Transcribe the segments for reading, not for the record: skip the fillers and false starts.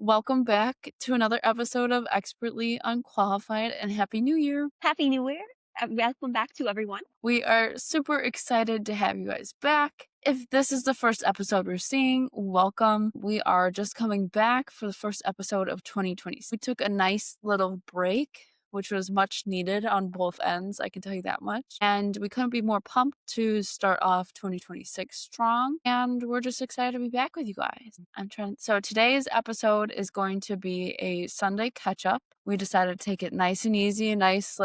Welcome back to another episode of Expertly Unqualified and Happy New Year. Happy New Year. Welcome back to everyone. We are super excited to have you guys back. If this is the first episode we're seeing, welcome. We are just coming back for the first episode of 2020. We took a nice little break, which was much needed on both ends, I can tell you that much. And we couldn't be more pumped to start off 2026 strong. And we're just excited to be back with you guys. So today's episode is going to be a Sunday catch up. We decided to take it nice and easy, a nice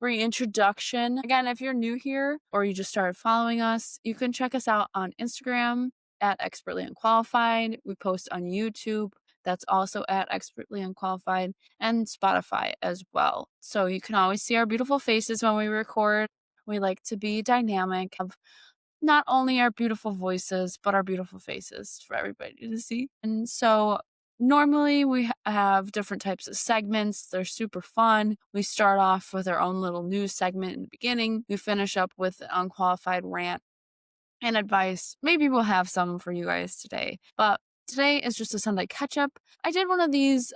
reintroduction. Again, if you're new here or you just started following us, you can check us out on Instagram at Expertly Unqualified. We post on YouTube. That's also at Expertly Unqualified, and Spotify as well. So you can always see our beautiful faces when we record. We like to be dynamic of not only our beautiful voices, but our beautiful faces for everybody to see. And so normally we have different types of segments. They're super fun. We start off with our own little news segment in the beginning. We finish up with an unqualified rant and advice. Maybe we'll have some for you guys today, but today is just a Sunday catch up. I did one of these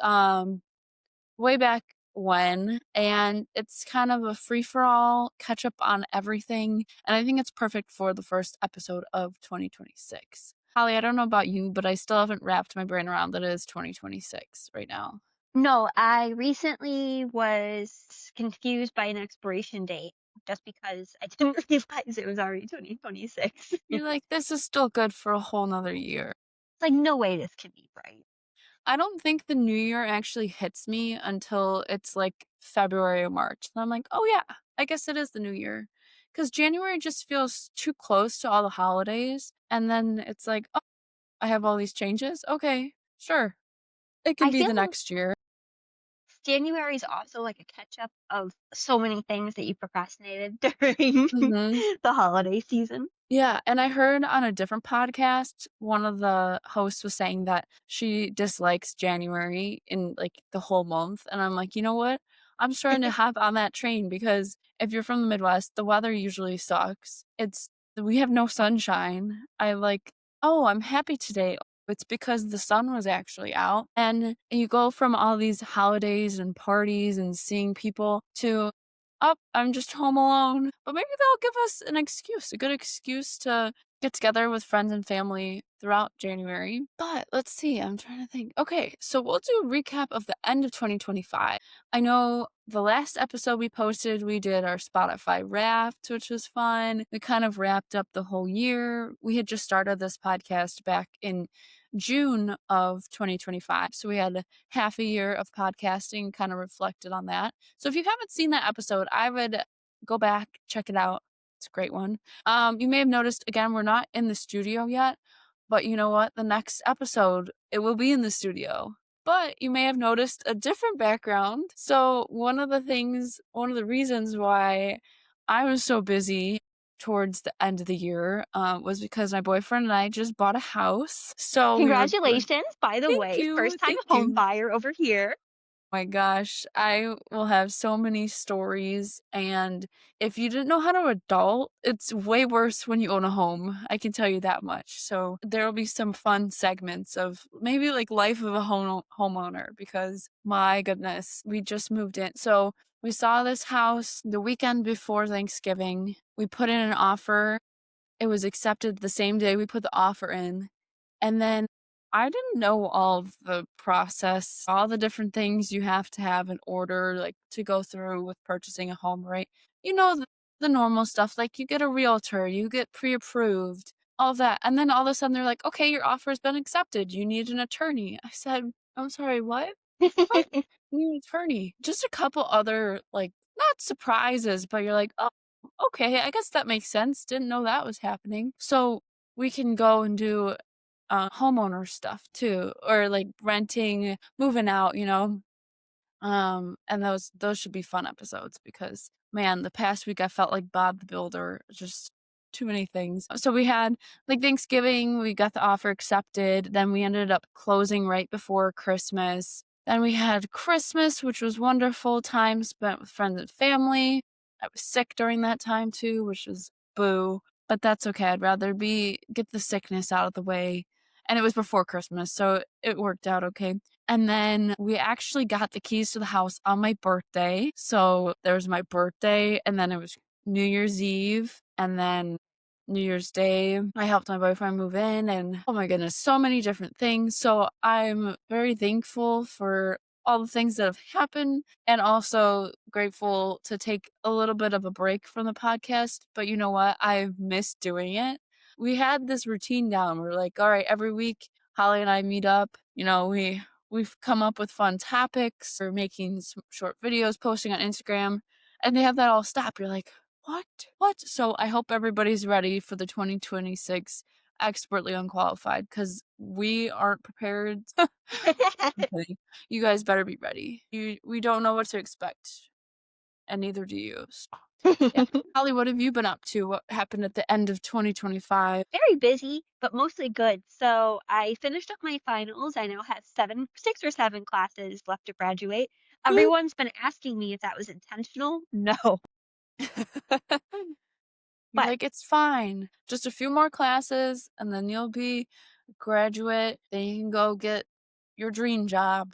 way back when, and it's kind of a free for all catch up on everything. And I think it's perfect for the first episode of 2026. Holly, I don't know about you, but I still haven't wrapped my brain around that it is 2026 right now. No, I recently was confused by an expiration date just because I didn't realize it was already 2026. You're like, this is still good for a whole nother year. It's like, no way this can be right. I don't think the new year actually hits me until it's like February or March. And I'm like, oh yeah, I guess it is the new year. Because January just feels too close to all the holidays. And then it's like, oh, I have all these changes. Okay, sure. It can I be feel the like next year. January is also like a catch up of so many things that you procrastinated during Mhm. the holiday season. Yeah, and I heard on a different podcast, one of the hosts was saying that she dislikes January in like the whole month. And I'm like, you know what? I'm starting to hop on that train because if you're from the Midwest, the weather usually sucks. We have no sunshine. I'm happy today. It's because the sun was actually out. And you go from all these holidays and parties and seeing people to, oh, I'm just home alone. But maybe they'll give us a good excuse to get together with friends and family throughout January. But let's see, I'm trying to think. Okay, so we'll do a recap of the end of 2025. I know the last episode we posted, we did our Spotify Wrapped, which was fun. We kind of wrapped up the whole year. We had just started this podcast back in June of 2025. So we had half a year of podcasting, kind of reflected on that. So if you haven't seen that episode, I would go back, check it out. It's a great one. You may have noticed, again, we're not in the studio yet, but you know what? The next episode, it will be in the studio. But you may have noticed a different background. So one of the reasons why I was so busy towards the end of the year was because my boyfriend and I just bought a house. So Congratulations, by the Thank way. you, First time thank home you. buyer over here. My gosh, I will have so many stories. And if you didn't know how to adult, it's way worse when you own a home. I can tell you that much. So there will be some fun segments of maybe like life of a homeowner because my goodness, we just moved in. So we saw this house the weekend before Thanksgiving. We put in an offer. It was accepted the same day we put the offer in. And then I didn't know all of the process, all the different things you have to have in order, like to go through with purchasing a home, right? You know, the normal stuff, like you get a realtor, you get pre approved, all that. And then all of a sudden they're like, okay, your offer has been accepted. You need an attorney. I said, I'm sorry, what? What? You need an attorney. Just a couple other, like, not surprises, but you're like, oh, okay, I guess that makes sense. Didn't know that was happening. So we can go and do homeowner stuff too, or like renting, moving out, and those should be fun episodes because man, the past week I felt like Bob the Builder, just too many things. So we had like Thanksgiving, we got the offer accepted, then we ended up closing right before Christmas. Then we had Christmas, which was wonderful time spent with friends and family. I was sick during that time too, which was boo, but that's okay. I'd rather get the sickness out of the way. And it was before Christmas, so it worked out okay. And then we actually got the keys to the house on my birthday. So there was my birthday, and then it was New Year's Eve, and then New Year's Day. I helped my boyfriend move in, and oh my goodness, so many different things. So I'm very thankful for all the things that have happened, and also grateful to take a little bit of a break from the podcast. But you know what? I've missed doing it. We had this routine down. We're like, all right, every week, Holly and I meet up. We've come up with fun topics. We're making some short videos, posting on Instagram, and they have that all stop. You're like, what? What? So I hope everybody's ready for the 2026 Expertly Unqualified, because we aren't prepared. I'm kidding. You guys better be ready. We don't know what to expect, and neither do you. So, yeah. Holly, what have you been up to? What happened at the end of 2025? Very busy, but mostly good. So I finished up my finals. I now have 6 or 7 classes left to graduate. Woo! Everyone's been asking me if that was intentional. No, You're but like, it's fine. Just a few more classes, and then you'll be a graduate. Then you can go get your dream job.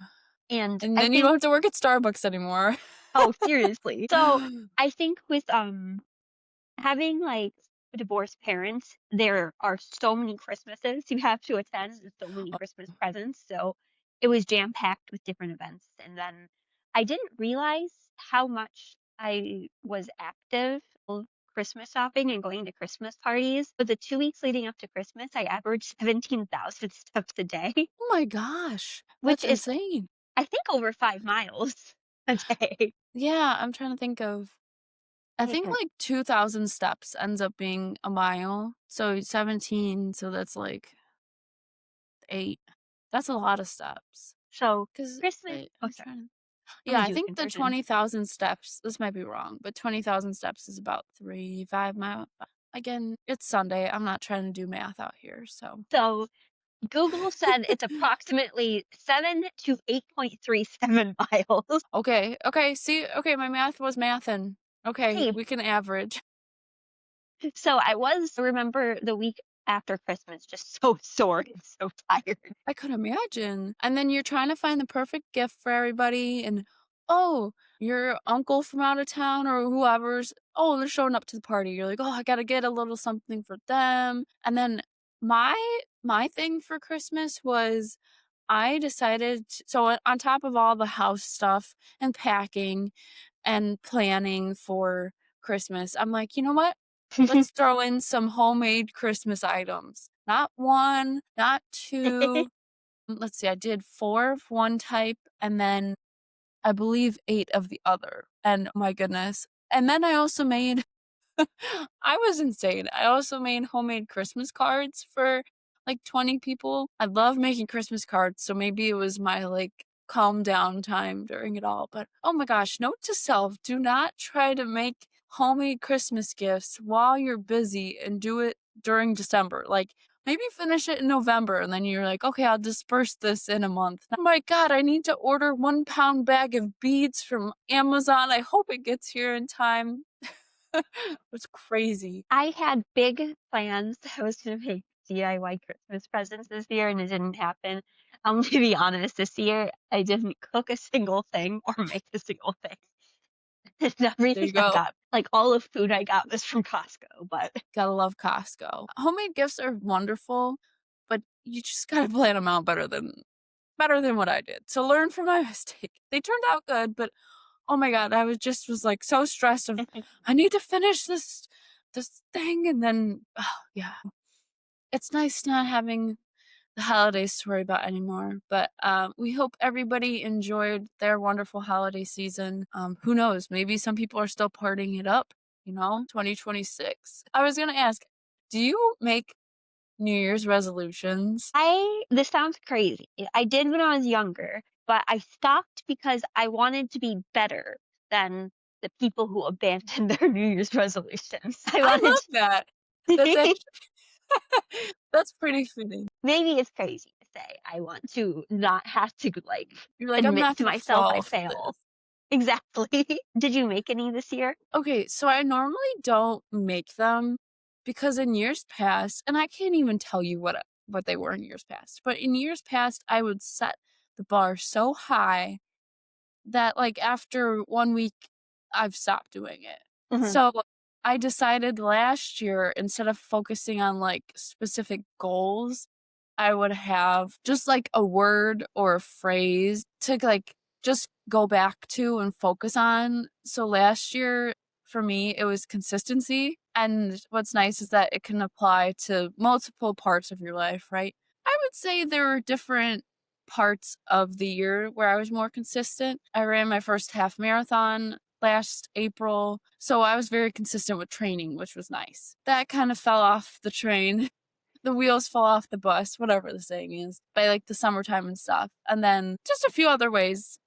and And I then you don't think, have to work at Starbucks anymore. oh, seriously. So I think with having like divorced parents, there are so many Christmases you have to attend and so many Christmas presents. So it was jam packed with different events. And then I didn't realize how much I was active of Christmas shopping and going to Christmas parties. But the 2 weeks leading up to Christmas, I averaged 17,000 steps a day, Oh my gosh, which that's is, insane. I think, over 5 miles a day. Yeah, I'm trying to think of I think And like 2,000 steps ends up being a mile. So 17, so that's like 8. That's a lot of steps. so 'Cause Christmas, oh, I'm sorry, trying to let Yeah, me I do the think the conversion. 20,000 steps, this might be wrong, but 20,000 steps is about 5 mile. Again, it's Sunday. I'm not trying to do math out here, so So Google said it's approximately 7 to 8.37 miles. okay, okay, see, okay, my math was mathin'. Okay, Hey, we can average. so I remember the week after Christmas just so sore and so tired. I could imagine. And then you're trying to find the perfect gift for everybody, and oh, your uncle from out of town or whoever's, oh, they're showing up to the party. You're like, oh, I gotta get a little something for them. And then my my thing for Christmas was I decided so on top of all the house stuff and packing and planning for Christmas, I'm like, you know what? Let's throw in some homemade Christmas items. Not one, not two. Let's see, I did 4 of one type and then I believe 8 of the other. And my goodness. And then I also made I was insane. I also made homemade Christmas cards for like 20 people. I love making Christmas cards, so maybe it was my like calm down time during it all. But oh my gosh, note to self, do not try to make homemade Christmas gifts while you're busy and do it during December. Like maybe finish it in November and then you're like, okay, I'll disperse this in a month. Oh my God, I need to order 1 pound bag of beads from Amazon. I hope it gets here in time. It's crazy. I had big plans. I was going to make DIY Christmas presents this year and it didn't happen. I'm going to be honest, this year I didn't cook a single thing or make a single thing. And There everything you I go. got, like all the food I got was from Costco, but Gotta love Costco. Homemade gifts are wonderful, but you just gotta plan them out better than what I did. So learn from my mistake. They turned out good, but oh my God, I was like so stressed of I need to finish this thing and then yeah. It's nice not having the holidays to worry about anymore. But we hope everybody enjoyed their wonderful holiday season. Who knows? Maybe some people are still partying it up, 2026. I was going to ask, do you make New Year's resolutions? this sounds crazy. I did when I was younger, but I stopped because I wanted to be better than the people who abandoned their New Year's resolutions. I I wanted love that. That's to, actually, that's pretty fitting. maybe it's crazy to say I want to not have to like You're like, I'm admit not to going to myself I fall for failed. this. Exactly. Did you make any this year? Okay, so I normally don't make them because in years past, and I can't even tell you what they were in years past, but in years past, I would set the bar so high that, like, after 1 week, I've stopped doing it. Mhm. So, I decided last year, instead of focusing on, like, specific goals, I would have just, like, a word or a phrase to, like, just go back to and focus on. So last year, for me, it was consistency, and what's nice is that it can apply to multiple parts of your life, right? I would say there were different parts of the year where I was more consistent. I ran my first half marathon last April, so I was very consistent with training, which was nice. That kind of fell off the train. The wheels fall off the bus, whatever the saying is, by like the summertime and stuff. And then just a few other ways,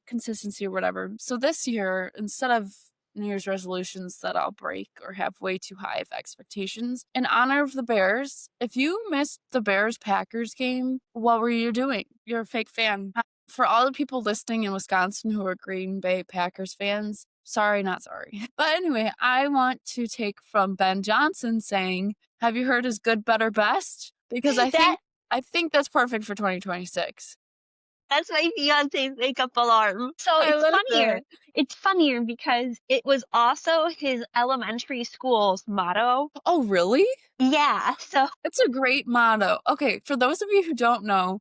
consistency or whatever. So this year, instead of New Year's resolutions that I'll break or have way too high of expectations, in honor of the Bears, if you missed the Bears Packers game, what were you doing? You're a fake fan. For all the people listening in Wisconsin who are Green Bay Packers fans, sorry, not sorry. But anyway, I want to take from Ben Johnson saying, have you heard his good, better, best? Because I That think I think that's perfect for 2026. that's my fiance's wake-up alarm. So I it's love funnier. that. It's funnier because it was also his elementary school's motto. Oh, really? Yeah, so It's a great motto. Okay, for those of you who don't know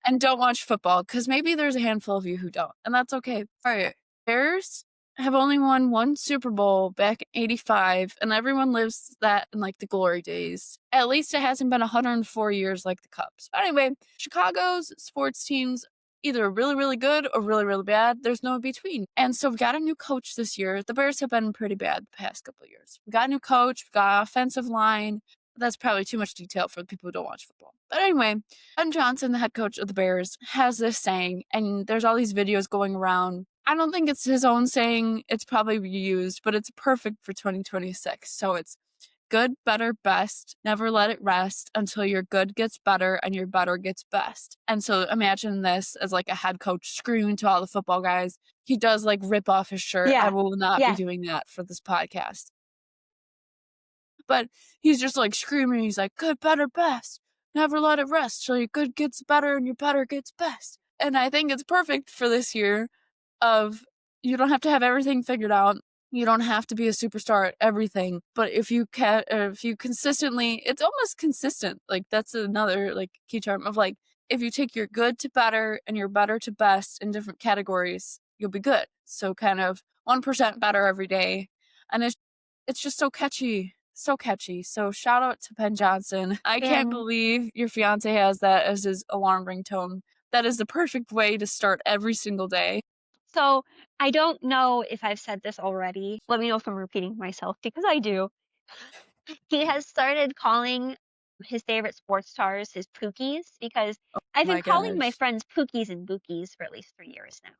and don't watch football, because maybe there's a handful of you who don't, and that's okay. All right. Bears have only won one Super Bowl back in '85, and everyone lives that in like the glory days. At least it hasn't been 104 years like the Cubs. But anyway, Chicago's sports teams either really, really good or really, really bad. There's no in between. And so we got a new coach this year. The Bears have been pretty bad the past couple of years. We got a new coach, we got offensive line. That's probably too much detail for the people who don't watch football. But anyway, Ben Johnson, the head coach of the Bears, has this saying, and there's all these videos going around. I don't think it's his own saying, it's probably reused, but it's perfect for 2026. So it's good, better, best. Never let it rest until your good gets better and your better gets best. And so imagine this as like a head coach screaming to all the football guys. He does like rip off his shirt. I yeah. will not be Yes. doing that for this podcast. But he's just like screaming. He's like, good, better, best. Never let it rest till your good gets better and your better gets best. And I think it's perfect for this year of you don't have to have everything figured out. You don't have to be a superstar at everything. But if you consistently, it's almost consistent. Like that's another like key term of like, if you take your good to better and your better to best in different categories, you'll be good. So kind of 1% better every day. And it's just so catchy. So catchy. So shout out to Ben Johnson. I can't And believe your fiance has that as his alarm ringtone. That is the perfect way to start every single day. so I don't know if I've said this already. Let me know if I'm repeating myself because I do. He has started calling his favorite sports stars his Pookies because I've been My calling my gosh. friends Pookies and Bookies for at least 3 years now.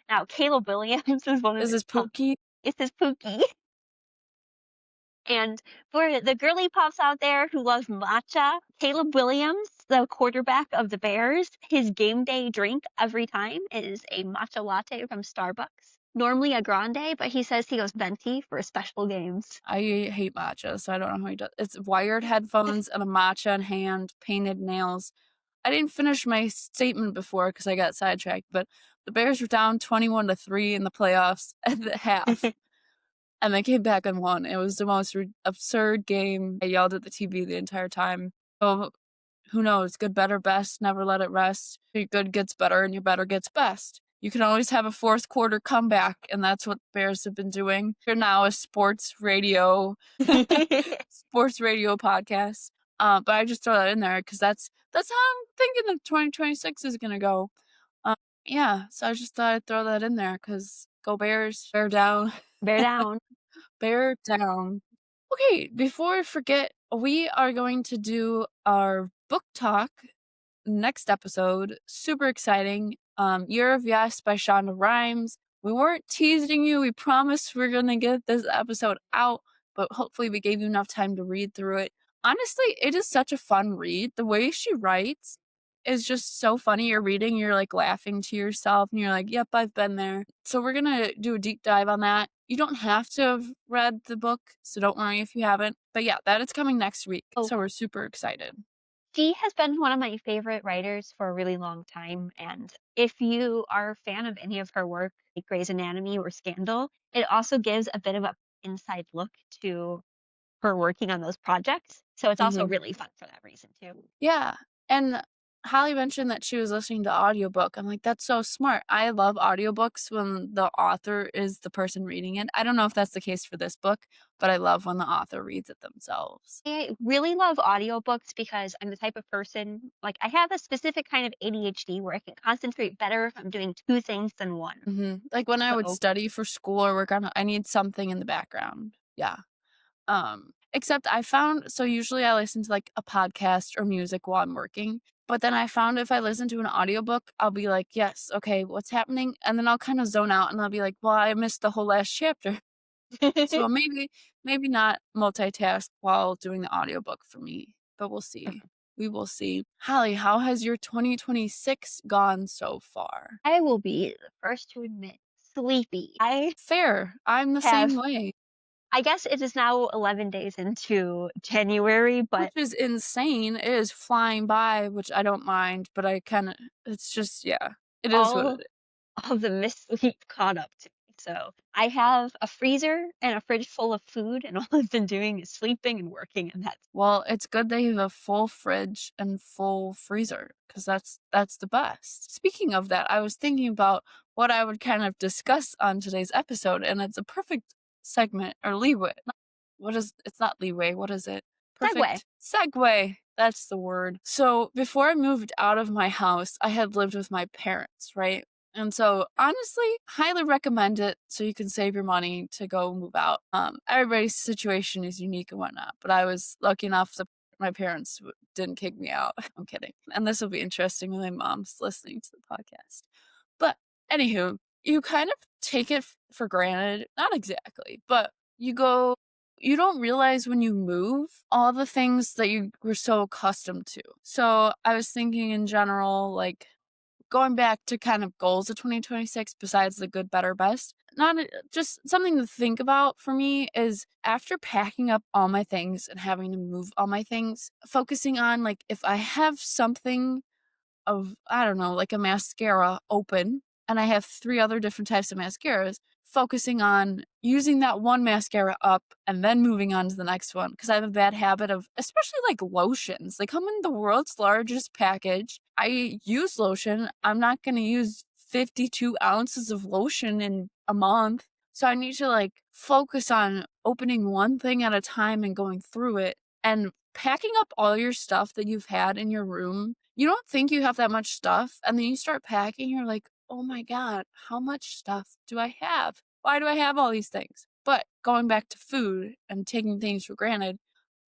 Now, Caleb Williams is one of Is his this top. Pookie? It's his Pookie. And for the girly pops out there who love matcha, Caleb Williams, the quarterback of the Bears, his game day drink every time is a matcha latte from Starbucks. Normally a grande, but he says he goes venti for special games. I hate matcha, so I don't know how he does. It's wired headphones and a matcha in hand, painted nails. I didn't finish my statement before because I got sidetracked, but the Bears were down 21-3 in the playoffs at the half. And they came back and won. It was the most absurd game. I yelled at the TV the entire time. So who knows? Good, better, best. Never let it rest. Your good gets better and your better gets best. You can always have a fourth quarter comeback, and that's what the Bears have been doing. They're now a sports radio podcast. But I just throw that in there because that's how I'm thinking of 2026 is gonna go. Um, yeah, so I just thought I'd throw that in there because go Bears, bear down. Bear down. Bear down. Okay, before I forget, we are going to do our book talk next episode. Super exciting. Year of Yes by Shonda Rhimes. We weren't teasing you. We promised we're going to get this episode out, but hopefully we gave you enough time to read through it. Honestly, it is such a fun read. The way she writes is just so funny. You're reading, you're like laughing to yourself, and you're like, yep, I've been there. So we're going to do a deep dive on that. You don't have to have read the book, so don't worry if you haven't. But yeah, that is coming next week. Oh, So we're super excited. She has been one of my favorite writers for a really long time, and if you are a fan of any of her work, like Grey's Anatomy or Scandal, it also gives a bit of a inside look to her working on those projects, so it's also Mhm. really fun for that reason too. Yeah, and Holly mentioned that she was listening to audiobook. I'm like, "That's so smart." I love audiobooks when the author is the person reading it. I don't know if that's the case for this book, but I love when the author reads it themselves. I really love audiobooks because I'm the type of person like, I have a specific kind of ADHD where I can concentrate better if I'm doing 2 things than 1. Mhm. Like, when I would So study for school or work on I need something in the background. Yeah. Except I found so usually I listen to, like, a podcast or music while I'm working, but then I found if I listen to an audiobook, I'll be like, "Yes, okay, what's happening?" And then I'll kinda zone out and I'll be like, "Well, I missed the whole last chapter." So maybe not multitask while doing the audiobook for me, but we'll see. We will see. Holly, how has your 2026 gone so far? I will be the first to admit, sleepy. I Fair. I'm the same have way. I guess it is now 11 days into January, Which but is insane. It is flying by, which I don't mind, but I kinda it's just yeah, it is what it all is. of the missed sleep caught up to me. So I have a freezer and a fridge full of food, and all I've been doing is sleeping and working, and that's Well, it's good they have a full fridge and full freezer, 'cause that's the best. Speaking of that, I was thinking about what I would kind of discuss on today's episode, and it's a perfect segment or leeway. What is it's not leeway, what is it? segue. Perfect segue, that's the word. So, before I moved out of my house, I had lived with my parents, right? And so, honestly, highly recommend it so you can save your money to go move out. Everybody's situation is unique and whatnot, but I was lucky enough that my parents didn't kick me out. I'm kidding. And this will be interesting when my mom's listening to the podcast. But anywho, you kind of take it for granted. Not exactly, but you go you don't realize when you move all the things that you were so accustomed to. So I was thinking in general, like going back to kind of goals of 2026 besides the good, better, best. Not just something to think about for me is after packing up all my things and having to move all my things, focusing on like if I have something of, I don't know, like a mascara open, and I have 3 other different types of mascaras, focusing on using that one mascara up and then moving on to the next one. Because I have a bad habit of especially, like, lotions. They come in the world's largest package. I use lotion. I'm not gonna use 52 ounces of lotion in a month. So I need to, like, focus on opening one thing at a time and going through it, and packing up all your stuff that you've had in your room. You don't think you have that much stuff, and then you start packing, you're like, "Oh my god, how much stuff do I have? Why do I have all these things?" But going back to food and taking things for granted,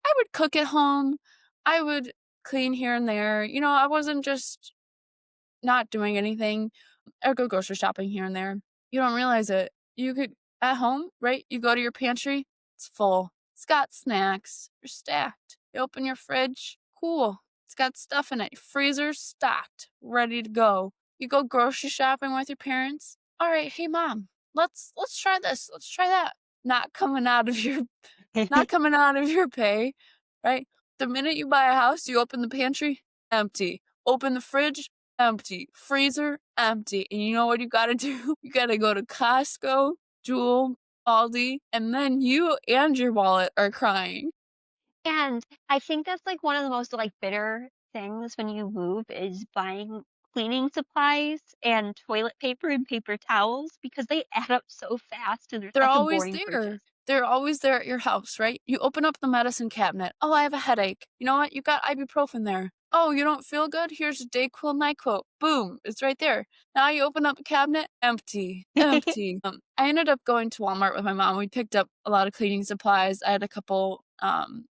I would cook at home, I would clean here and there, I wasn't just not doing anything or go grocery shopping here and there. You don't realize it. You could at home, right? You go to your pantry, it's full. It's got snacks. You're stacked. You open your fridge, cool. It's got stuff in it. Your freezer's stocked, ready to go. You go grocery shopping with your parents. All right, hey mom, let's try this. Let's try that. Not coming out of your not coming out of your pay, right? The minute you buy a house, you open the pantry, empty. Open the fridge, empty. Freezer, empty. And you know what you gotta do? You gotta go to Costco, Jewel, Aldi, and then you and your wallet are crying. And I think that's, like, one of the most, like, bitter things when you move is buying cleaning supplies and toilet paper and paper towels because they add up so fast and they're They're such a always boring there. purchase. They're always there at your house, right? You open up the medicine cabinet. "Oh, I have a headache." "You know what? You got ibuprofen there." "Oh, you don't feel good? Here's a Dayquil, NyQuil." Boom, it's right there. Now you open up a cabinet, empty, empty. I ended up going to Walmart with my mom. We picked up a lot of cleaning supplies. I had a couple,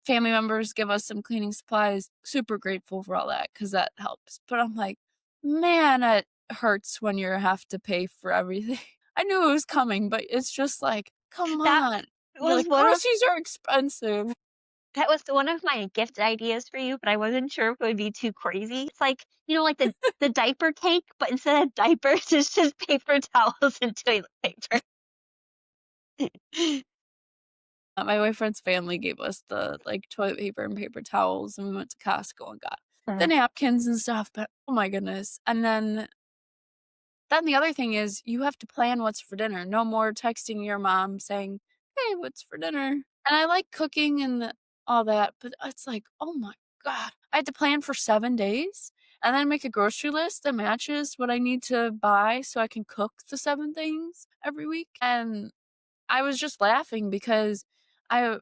family members give us some cleaning supplies. Super grateful for all that because that helps. But I'm like, "Man, it hurts when you have to pay for everything." I knew it was coming, but it's just like, come That on. You're was like, one of groceries are expensive. that was one of my gift ideas for you, but I wasn't sure if it would be too crazy. It's like, like the diaper cake, but instead of diapers, it's just paper towels and toilet paper. My boyfriend's family gave us the like toilet paper and paper towels, and we went to Costco and got. the Mm. napkins and stuff, but oh my goodness. And then the other thing is you have to plan what's for dinner. No more texting your mom saying, "Hey, what's for dinner?" And I like cooking and all that, but it's like, "Oh my god." I had to plan for 7 days and then make a grocery list that matches what I need to buy so I can cook the 7 things every week. And I was just laughing because I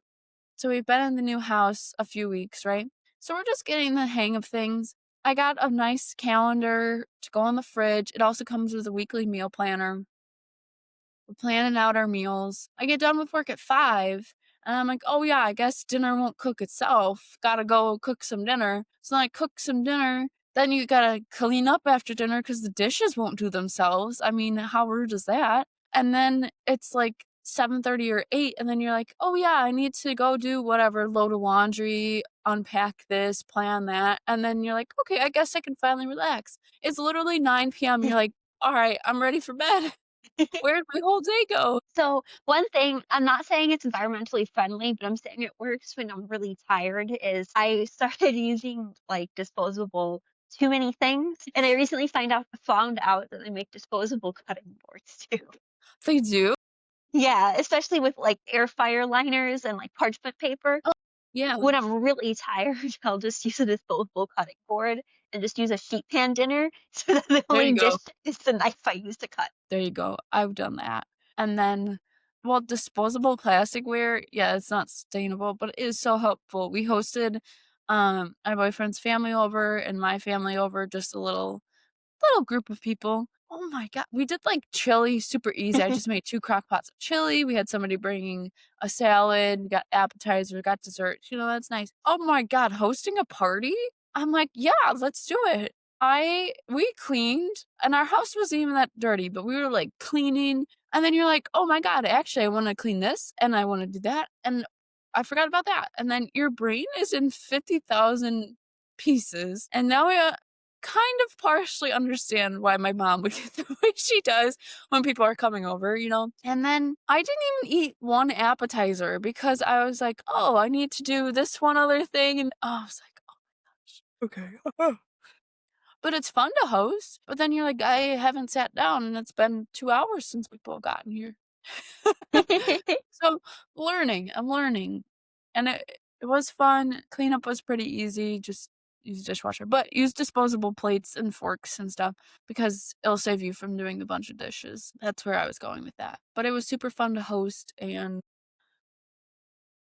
so we've been in the new house a few weeks, right? So we're just getting the hang of things. I got a nice calendar to go on the fridge. It also comes with a weekly meal planner. We're planning out our meals. I get done with work at 5, and I'm like, "Oh, yeah, I guess dinner won't cook itself. Gotta go cook some dinner." So then I cook some dinner. Then you gotta clean up after dinner because the dishes won't do themselves. I mean, how rude is that? And then it's like 7:30 or 8, and then you're like, "Oh, yeah, I need to go do whatever, load of laundry, unpack this, plan that." And then you're like, "Okay, I guess I can finally relax." It's literally 9 PM. You're like, "Alright, I'm ready for bed." Where'd my whole day go? So, one thing I'm not saying it's environmentally friendly, but I'm saying it works when I'm really tired, is I started using, like, disposable too many things, and I recently found out that they make disposable cutting boards too. They do? Yeah, especially with, like, air fryer liners and, like, parchment paper. Oh, yeah, When I'm really tired, I'll just use a disposable cutting board and just use a sheet pan dinner, so that the there you only dish go, is the knife I use to cut. there you go. I've done that. And then well, disposable plasticware, yeah, it's not sustainable, but it is so helpful. We hosted, my boyfriend's family over and my family over, just a little group of people. Oh my god, we did, like, chili super easy. I just made 2 crock pots of chili, we had somebody bringing a salad, we got appetizer, got dessert, that's nice. Oh my god, hosting a party? I'm like, "Yeah, let's do it." We cleaned, and our house wasn't even that dirty, but we were, like, cleaning, and then you're like, "Oh my god, actually, I wanna clean this, and I wanna do that, and I forgot about that." And then your brain is in 50,000 pieces, and now kind of partially understand why my mom would get the way she does when people are coming over, you know? And then I didn't even eat one appetizer because I was like, "Oh, I need to do this one other thing," and I was like, "Oh my gosh, okay." But it's fun to host, but then you're like, "I haven't sat down, and it's been 2 hours since people have gotten here." So, I'm learning, and it was fun. Cleanup was pretty easy, just use dishwasher, but use disposable plates and forks and stuff because it'll save you from doing a bunch of dishes. That's where I was going with that. But it was super fun to host, and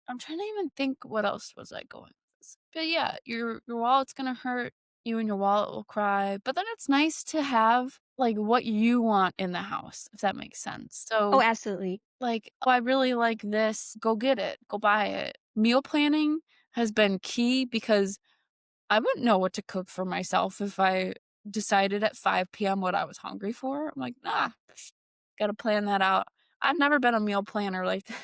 I'm trying to even think what else was I going with this. But yeah, your wallet's gonna hurt, you and your wallet will cry, but then it's nice to have, like, what you want in the house, if that makes sense. Oh, So absolutely. like, "Oh, I really like this." Go get it. Go buy it. Meal planning has been key because I wouldn't know what to cook for myself if I decided at 5 PM what I was hungry for. I'm like, "Nah, gotta plan that out." I've never been a meal planner like that,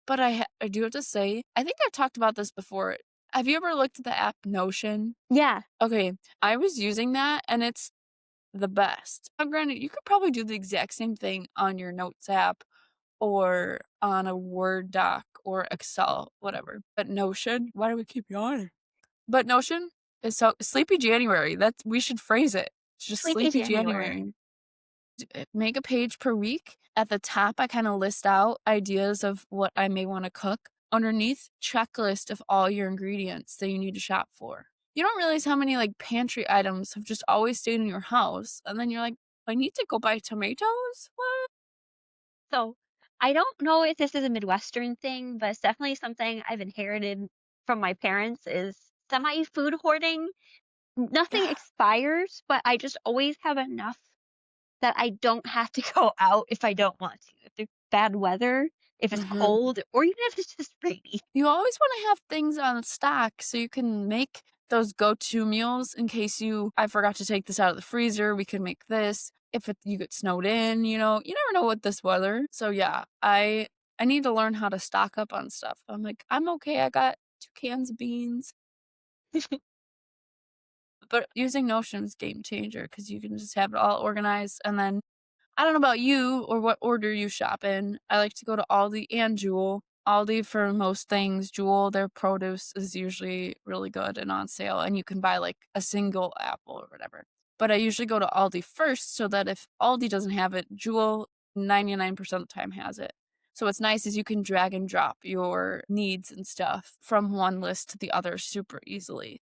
but I do have to say, I think I've talked about this before. Have you ever looked at the app Notion? Yeah. Okay, I was using that, and it's the best. Now granted, you could probably do the exact same thing on your notes app or on a Word doc or Excel, whatever. But Notion, why do we keep yawning? But Notion is so Sleepy January. That's we should phrase it. It's just Sleepy Sleepy January. January. Make a page per week. At the top, I kind of list out ideas of what I may want to cook. Underneath, checklist of all your ingredients that you need to shop for. You don't realize how many like pantry items have just always stayed in your house, and then you're like, I need to go buy tomatoes. What? So, I don't know if this is a Midwestern thing, but it's definitely something I've inherited from my parents is semi-food hoarding. Nothing Yeah. expires, but I just always have enough that I don't have to go out if I don't want to. If there's bad weather, if it's Mhm. cold, or even if it's just rainy. You always wanna have things on stock so you can make those go-to meals in case I forgot to take this out of the freezer, we can make this. If you get snowed in, you never know with this weather. So, yeah, I need to learn how to stock up on stuff. I'm like, "I'm okay, I got 2 cans of beans." But using Notion is game changer because you can just have it all organized, and then I don't know about you or what order you shop in. I like to go to Aldi and Jewel. Aldi for most things. Jewel, their produce is usually really good and on sale, and you can buy, like, a single apple or whatever. But I usually go to Aldi first so that if Aldi doesn't have it, Jewel 99% of the time has it. So what's nice is you can drag and drop your needs and stuff from one list to the other super easily.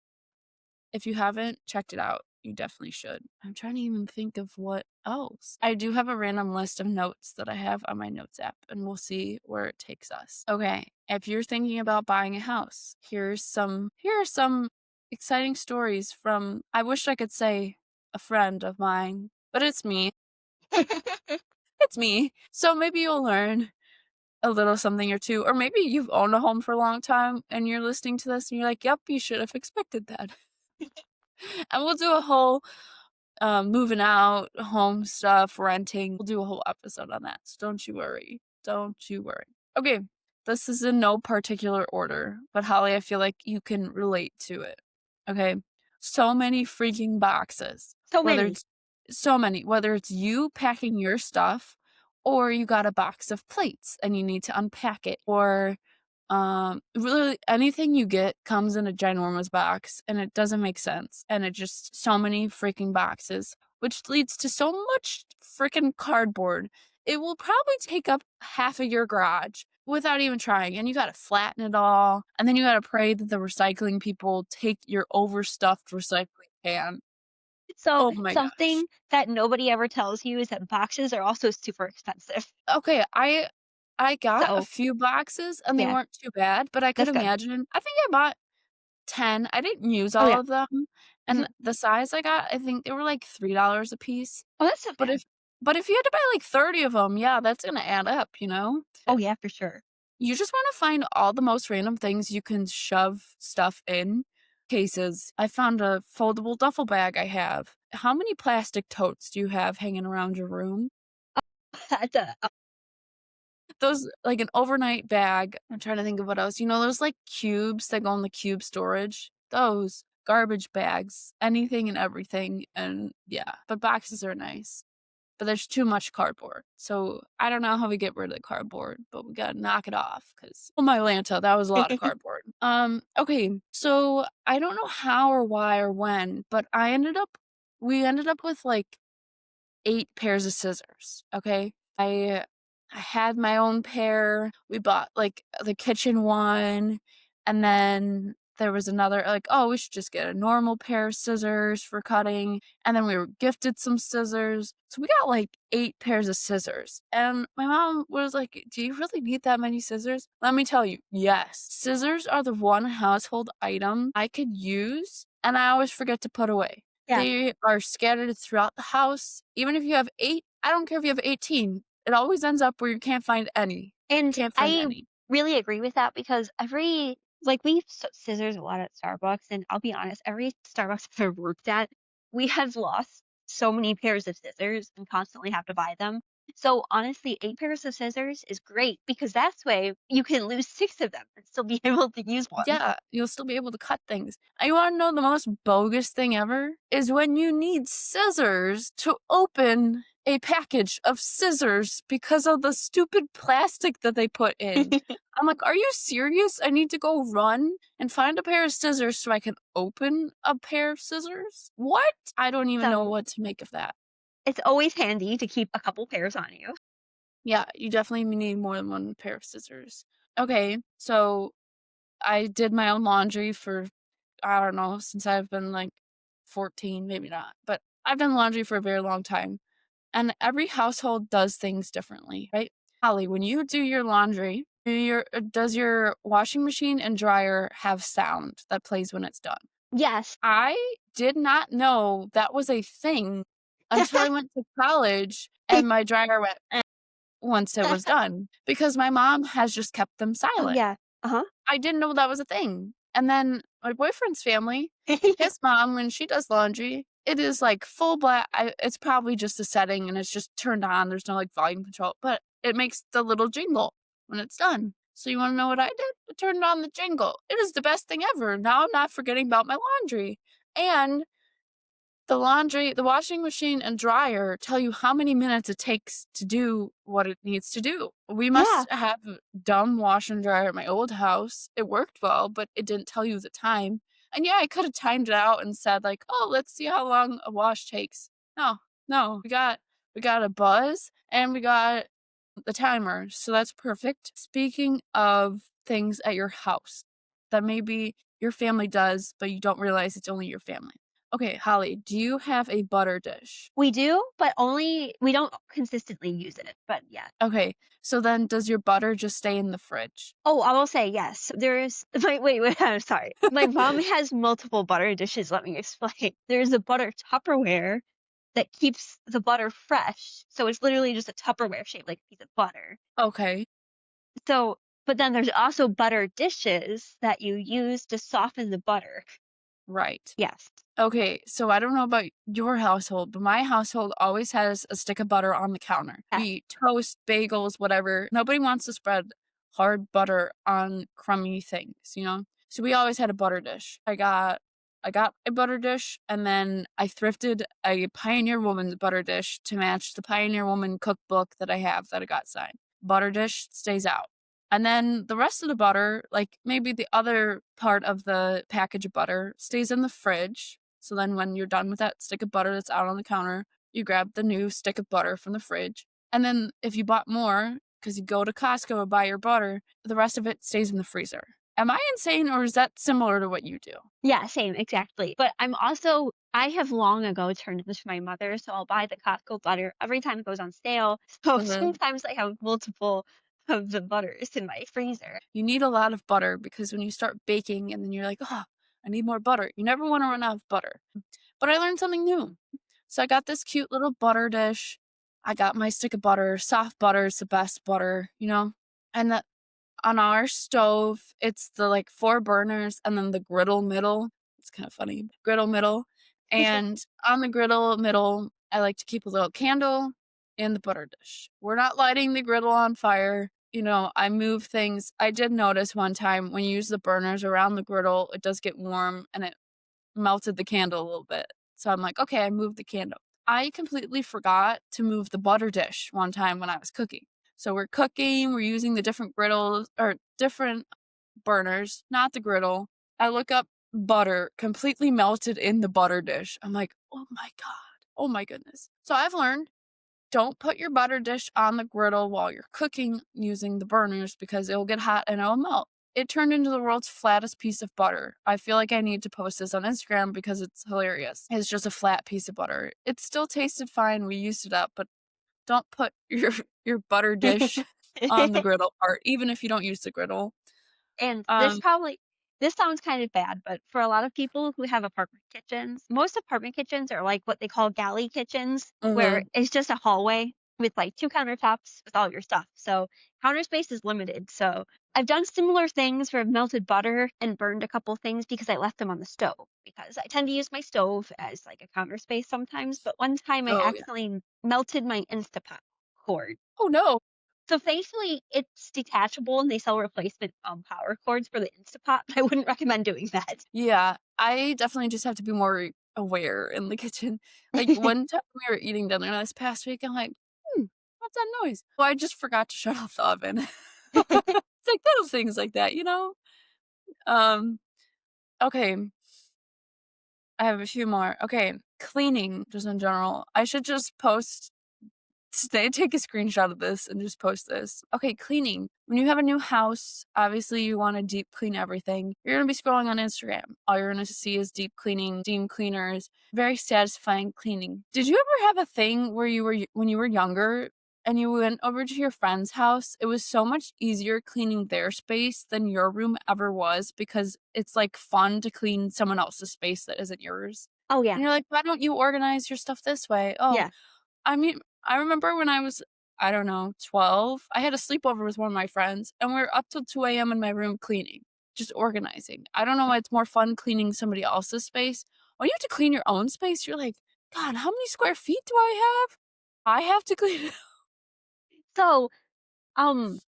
If you haven't checked it out, you definitely should. I'm trying to even think of what else. I do have a random list of notes that I have on my notes app, and we'll see where it takes us. Okay, if you're thinking about buying a house, here are some exciting stories from I wish I could say a friend of mine, but it's me. It's me. So maybe you'll learn a little something or two, or maybe you've owned a home for a long time and you're listening to this and you're like, "Yep, you should have expected that." And we'll do a whole moving out, home stuff, renting. We'll do a whole episode on that. So don't you worry. Don't you worry. Okay, this is in no particular order, but Holly, I feel like you can relate to it. Okay, so many freaking boxes. So Whether many. it's so many, whether it's you packing your stuff or you got a box of plates and you need to unpack it, or really anything you get comes in a ginormous box and it doesn't make sense. And it just so many freaking boxes, which leads to so much freaking cardboard. It will probably take up half of your garage without even trying. And you got to flatten it all. And then you got to pray that the recycling people take your overstuffed recycling can. So Oh my gosh. something that nobody ever tells you is that boxes are also super expensive. Okay, I got a So few boxes and they yeah, weren't too bad, but I could that's good. imagine I think I bought 10. I didn't use Oh all yeah. of them, Mhm. and the size I got, I think they were like $3 a piece. Oh, that's not But bad. if you had to buy like 30 of them, yeah, that's gonna add up, you know? Oh yeah, for sure. You just wanna find all the most random things you can shove stuff in cases. I found a foldable duffel bag I have. How many plastic totes do you have hanging around your room? That's a Those like an overnight bag. I'm trying to think of what else. You know, those like cubes that go in the cube storage? Those garbage bags, anything and everything. And yeah, but boxes are nice. But there's too much cardboard. So I don't know how we get rid of the cardboard, but we gotta knock it off because oh my Lanta, that was a lot of cardboard. Okay, so I don't know how or why or when, but we ended up with like 8 pairs of scissors, okay? I had my own pair. We bought, like, the kitchen one, and then there was another like, "Oh, we should just get a normal pair of scissors for cutting," and then we were gifted some scissors. So we got, like, 8 pairs of scissors, and my mom was like, "Do you really need that many scissors?" Let me tell you, yes. Scissors are the one household item I could use, and I always forget to put away. yeah. They are scattered throughout the house. Even if you have 8, I don't care if you have 18. It always ends up where you can't find any. And Can't find I any. really agree with that because every like we use scissors a lot at Starbucks, and I'll be honest, every Starbucks I've ever worked at, we have lost so many pairs of scissors and constantly have to buy them. So honestly, 8 pairs of scissors is great because that's way you can lose 6 of them and still be able to use one. Yeah, you'll still be able to cut things. And you wanna know the most bogus thing ever? Is when you need scissors to open a package of scissors because of the stupid plastic that they put in. I'm like, "Are you serious? I need to go run and find a pair of scissors so I can open a pair of scissors? What?" I don't even know So what to make of that. it's always handy to keep a couple pairs on you. Yeah, you definitely need more than one pair of scissors. Okay, so I did my own laundry for, I don't know, since I've been like 14, maybe not, but I've done laundry for a very long time. And every household does things differently, right? Holly, when you do your laundry, does your washing machine and dryer have sound that plays when it's done? Yes. I did not know that was a thing until I went to college and my dryer went once it was done because my mom has just kept them Oh silent. yeah. Uh-huh. I didn't know that was a thing. And then my boyfriend's family, his mom, when she does laundry, it is like full black. It's probably just a setting and it's just turned on. There's no like volume control, but it makes the little jingle when it's done. So you want to know what I did? I turned on the jingle. It is the best thing ever. Now I'm not forgetting about my laundry. And The washing machine and dryer tell you how many minutes it takes to do what it needs to do. We Yeah. must have a dumb wash and dryer at my old house. It worked well, but it didn't tell you the time. And yeah, I could have timed it out and said like, "Oh, let's see how long a wash takes." No, no, we got a buzz and we got the timer, so that's perfect. Speaking of things at your house that maybe your family does, but you don't realize it's only your family. Okay, Holly, do you have a butter dish? We do, but only we don't consistently use it, but yeah. Okay, so then does your butter just stay in the fridge? Oh, I will say yes. There's wait, I'm sorry. My mom has multiple butter dishes, let me explain. There's a butter Tupperware that keeps the butter fresh, so it's literally just a Tupperware shaped like a piece of butter. Okay, So but then there's also butter dishes that you use to soften the butter. right. Yes. Okay, so I don't know about your household, but my household always has a stick of butter on the counter. We Yes. eat toast, bagels, whatever. Nobody wants to spread hard butter on crummy things, you know? So we always had a butter dish. I got a butter dish and then I thrifted a Pioneer Woman's butter dish to match the Pioneer Woman cookbook that I have that I got signed. Butter dish stays out. And then the rest of the butter, like maybe the other part of the package of butter, stays in the fridge. So then when you're done with that stick of butter that's out on the counter, you grab the new stick of butter from the fridge. And then if you bought more, because you go to Costco and buy your butter, the rest of it stays in the freezer. Am I insane or is that similar to what you do? Yeah, same, exactly. But I have long ago turned this to my mother, so I'll buy the Costco butter every time it goes on sale. So Mhm. sometimes I have multiple of the butters in my freezer. You need a lot of butter because when you start baking and then you're like, oh, I need more butter. You never want to run out of butter. But I learned something new. So I got this cute little butter dish. I got my stick of butter. Soft butter is the best butter, you know? And the, on our stove, it's the like four burners and then the griddle middle. It's kind of funny. Griddle middle. And on the griddle middle, I like to keep a little candle in the butter dish. We're not lighting the griddle on fire. You know, I move things. I did notice one time when you use the burners around the griddle, it does get warm and it melted the candle a little bit. So I'm like, okay, I moved the candle. I completely forgot to move the butter dish one time when I was cooking. So we're cooking, we're using the different griddles or different burners, not the griddle. I look up butter completely melted in the butter dish. I'm like, oh my God. Oh my goodness. So I've learned don't put your butter dish on the griddle while you're cooking using the burners because it'll get hot and it'll melt. It turned into the world's flattest piece of butter. I feel like I need to post this on Instagram because it's hilarious. It's just a flat piece of butter. It still tasted fine. We used it up, but don't put your butter dish on the griddle part, even if you don't use the griddle. And Um, this sounds kind of bad, but for a lot of people who have apartment kitchens, most apartment kitchens are like what they call galley kitchens, where mhm. it's just a hallway with like two countertops with all your stuff. So counter space is limited. So I've done similar things where I've melted butter and burned a couple things because I left them on the stove because I tend to use my stove as like a counter space sometimes. But one time I Oh yeah. accidentally melted my Instapot cord. Oh no. So thankfully, it's detachable and they sell replacement, power cords for the Instapot, but I wouldn't recommend doing that. Yeah, I definitely just have to be more aware in the kitchen. Like, one time we were eating dinner this past week, I'm like, "Hmm, what's that noise?" Well, I just forgot to shut off the oven. It's like little things like that, you know? Um, okay, I have a few more. Okay, cleaning just in general. I should just post Stay take a screenshot of this and just post this. Okay, cleaning. When you have a new house, obviously you want to deep clean everything. You're going to be scrolling on Instagram. All you're going to see is deep cleaning, steam cleaners, very satisfying cleaning. Did you ever have a thing where when you were younger and you went over to your friend's house, it was so much easier cleaning their space than your room ever was because it's like fun to clean someone else's space that isn't yours. Oh, And yeah. you're like, why don't you organize your stuff this way? Oh, Yeah. I mean, I remember when I was, I don't know, 12, I had a sleepover with one of my friends, and we were up till 2 AM in my room cleaning, just organizing. I don't know why it's more fun cleaning somebody else's space. When you have to clean your own space, you're like, "God, how many square feet do I have? I have to clean it." So, um,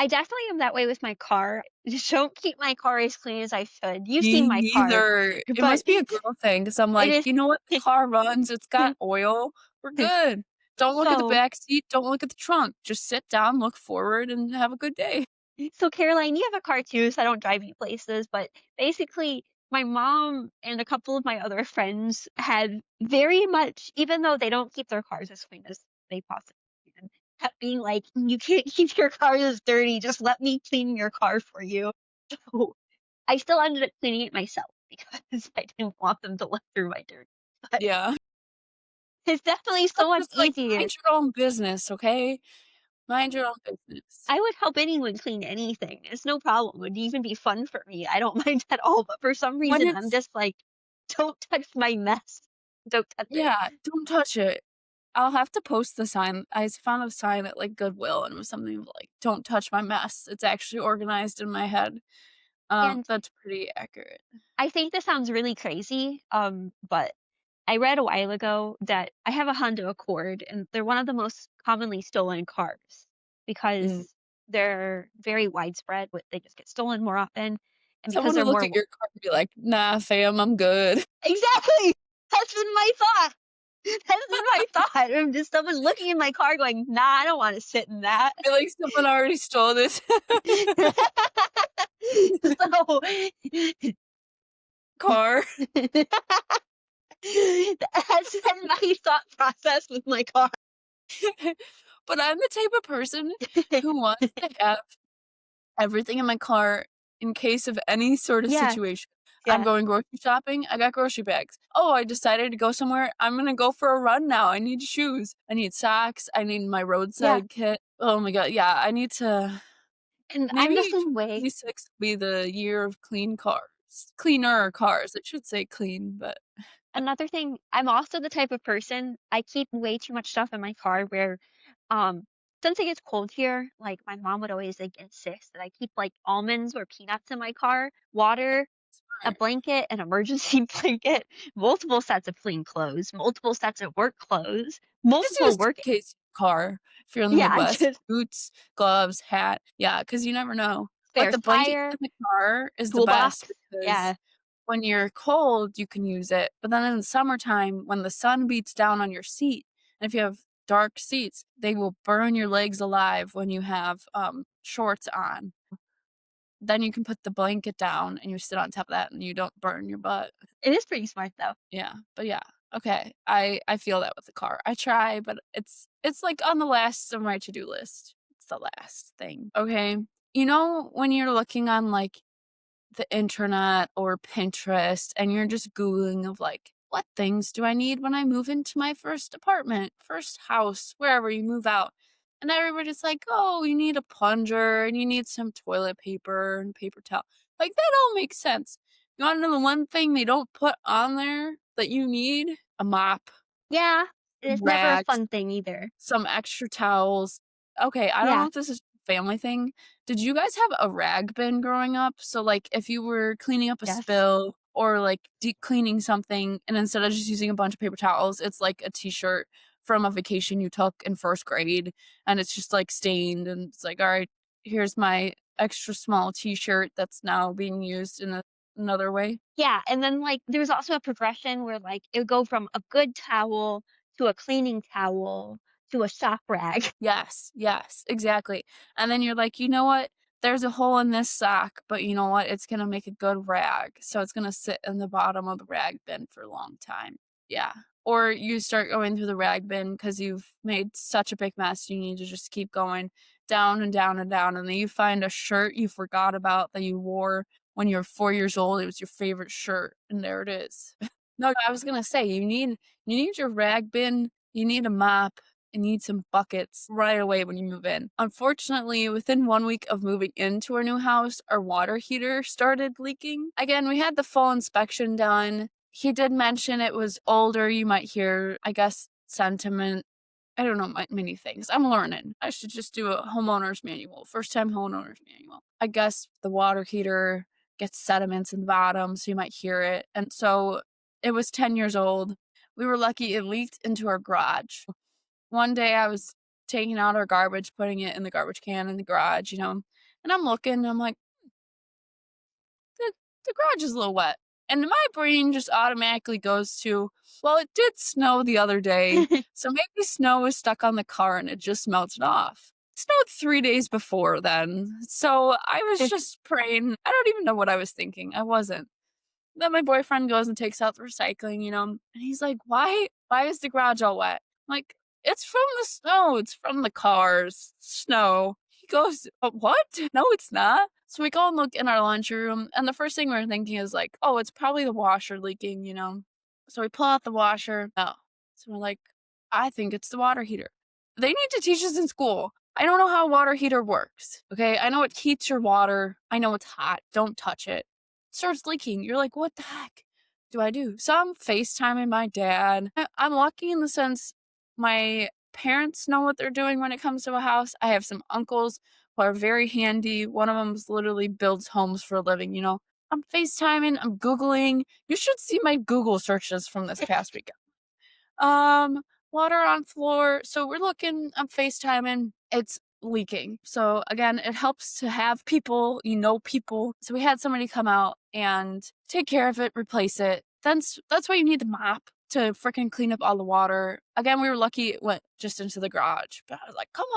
I definitely am that way with my car. Just don't keep my car as clean as I should. You've Me seen my car, neither. It but must be a girl thing because 'cause I'm it like, is "You know what? The car runs, it's got oil, we're good. Don't look at the so back seat, don't look at the trunk. Just sit down, look forward, and have a good day." so Caroline, you have a car too, so I don't drive you places, but basically my mom and a couple of my other friends had very much, even though they don't keep their cars as clean as they possibly can, kept being like, "You can't keep your car this dirty, just let me clean your car for you." So I still ended up cleaning it myself because I didn't want them to look through my dirt. But Yeah. it's definitely I'm so much just like, easier. "Mind your own business, okay? Mind your own business." I would help anyone clean anything. It's no problem. It would even be fun for me. I don't mind at all. But for some When reason, I'm it's just like, don't touch my mess. Don't touch it. Yeah, don't touch it. I'll have to post the sign. I found a sign at, like, Goodwill, and it was something like, "Don't touch my mess." It's actually organized in my head. And That's pretty accurate. I think this sounds really crazy, but I read a while ago that I have a Honda Accord, and they're one of the most commonly stolen cars Mm. because they're very widespread. They just get stolen more often, and because Someone would they're look more at your car and be like, "Nah, fam, I'm good." exactly. That's been my thought. That's been my thought. I'm just someone looking in my car going, "Nah, I don't wanna sit in that." I feel like someone already stole this So car. that's been my thought process with my car. But I'm the type of person who wants to have everything in my car in case of any sort of Yeah, situation. I'm yeah, going grocery shopping, I got grocery bags. Oh, I decided to go somewhere, I'm gonna go for a run now, I need shoes, I need socks, I need my yeah, roadside kit. Oh my god, yeah, I need to and I'm maybe the same way. 2026 will be the year of clean cars. Cleaner cars, I should say clean, but Another thing, I'm also the type of person, I keep way too much stuff in my car where, um, since it gets cold here, like, my mom would always, like, insist that I keep, like, almonds or peanuts in my car, water, a smart. blanket, an emergency blanket, multiple sets of clean clothes, multiple sets of work clothes, Just use multiple a work suitcase car if you're in the yeah, Midwest. just Boots, gloves, hat. Yeah, because you never know. But spares the blanket tire, in the car is the best toolbox. because Yeah. when you're cold, you can use it, but then in the summertime, when the sun beats down on your seat, and if you have dark seats, they will burn your legs alive when you have, shorts on. Then you can put the blanket down and you sit on top of that and you don't burn your butt. It is pretty smart, though. Yeah, but yeah, okay. I feel that with the car. I try, but it's, like, on the last of my to-do list. It's the last thing, okay? You know, when you're looking on, like, the internet or Pinterest and you're just Googling of like, what things do I need when I move into my first apartment, first house, wherever you move out? And everybody's like, oh, you need a plunger and you need some toilet paper and paper towel. Like, that all makes sense. You want to know the one thing they don't put on there that you need? A mop, Yeah, some it's never a rags, fun thing either. some extra towels. Okay, I don't know Yeah, if this is a family thing. Did you guys have a rag bin growing up? So, like, if you were cleaning up a yes. spill or, like, deep cleaning something, and instead of just using a bunch of paper towels, it's like a t-shirt from a vacation you took in 1st grade, and it's just, like, stained, and it's like, "Alright, here's my extra small t-shirt that's now being used in another way." Yeah, and then, like, there's also a progression where, like, it would go from a good towel to a cleaning towel to a shop rag. Yes, yes, exactly, and then you're like, "You know what? There's a hole in this sock, but you know what? It's gonna make a good rag, so it's gonna sit in the bottom of the rag bin for a long time." Yeah, or you start going through the rag bin because 'cause you've made such a big mess, you need to just keep going down and down and down, and then you find a shirt you forgot about that you wore when you were 4 years old, it was your favorite shirt, and there it is. No, I was gonna say, you need your rag bin, you need a mop, and need some buckets right away when you move in. Unfortunately, within 1 week of moving into our new house, our water heater started leaking. Again, we had the full inspection done. He did mention it was older, you might hear, I guess, sentiment. I don't know many things. I'm learning. I should just do a homeowner's manual, first time homeowner's manual. I guess the water heater gets sediments in the bottom, so you might hear it. And so it was 10 years old. We were lucky it leaked into our garage. One day I was taking out our garbage, putting it in the garbage can in the garage, you know. And I'm looking, and I'm like, the, the garage is a little wet. And my brain just automatically goes to, well, it did snow the other day. So maybe snow was stuck on the car and it just melted off. It snowed 3 days before then. So I was just praying. I don't even know what I was thinking. I wasn't. Then my boyfriend goes and takes out the recycling, and he's like, Why is the garage all wet? I'm like, it's from the snow. It's from the cars. Snow. He goes, what? No, it's not. So we go and look in our lunchroom, and the first thing we're thinking is like, oh, it's probably the washer leaking. So we pull out the washer. No. So we're like, I think it's the water heater. They need to teach us in school. I don't know how a water heater works. Okay. I know it heats your water. I know it's hot. Don't touch it. Starts leaking. You're like, what the heck do I do? So I'm FaceTiming my dad. I'm lucky in the sense my parents know what they're doing when it comes to a house. I have some uncles who are very handy. One of them literally builds homes for a living. I'm FaceTiming, I'm Googling. You should see my Google searches from this past weekend. Um, Water on floor. So we're looking, I'm FaceTiming. It's leaking. So again, it helps to have people. So we had somebody come out and take care of it, replace it. That's why you need the mop to freaking clean up all the water. Again, we were lucky it went just into the garage, but I was like, come